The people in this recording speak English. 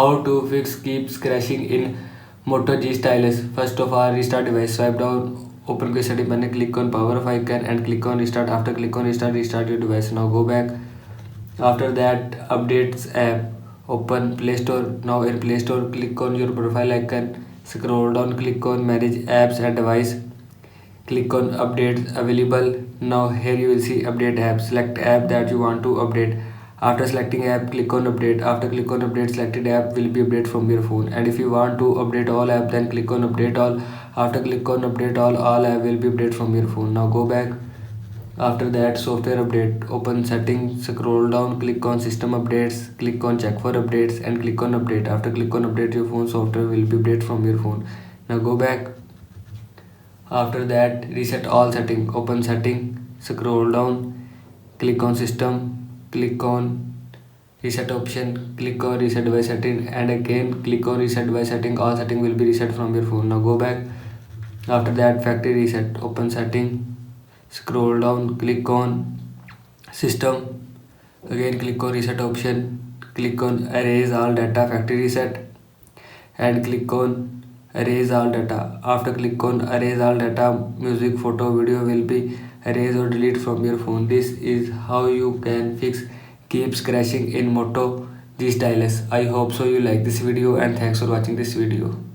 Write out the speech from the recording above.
How to fix keeps crashing in Moto G Stylus. First of all, restart device. Swipe down, open quick setting menu, click on power off icon and click on restart. After click on restart, restart your device. Now go back. After that, updates app. Open Play Store. Now in Play Store, click on your profile icon. Scroll down, click on manage apps and device. Click on updates available. Now here you will see update app. Select app that you want to update. After selecting app, click on update. After click on update, selected app will be updated from your phone. And if you want to update all app, then click on update all. After click on update all app will be updated from your phone. Now go back. After that, software update. Open settings, scroll down, click on system updates, click on check for updates and click on update. After click on update, your phone software will be updated from your phone. Now go back. After that, reset all setting. Open setting, scroll down, click on system, click on reset option, click on reset device setting and again click on reset device setting. All setting will be reset from your phone. Now go back. After that, factory reset. Open setting, scroll down, click on system, again click on reset option, click on erase all data factory reset and click on erase all data. After click on erase all data, music, photo, video will be erased or delete from your phone. This is how you can fix keeps crashing in Moto G Stylus. I hope so you like this video and thanks for watching this video.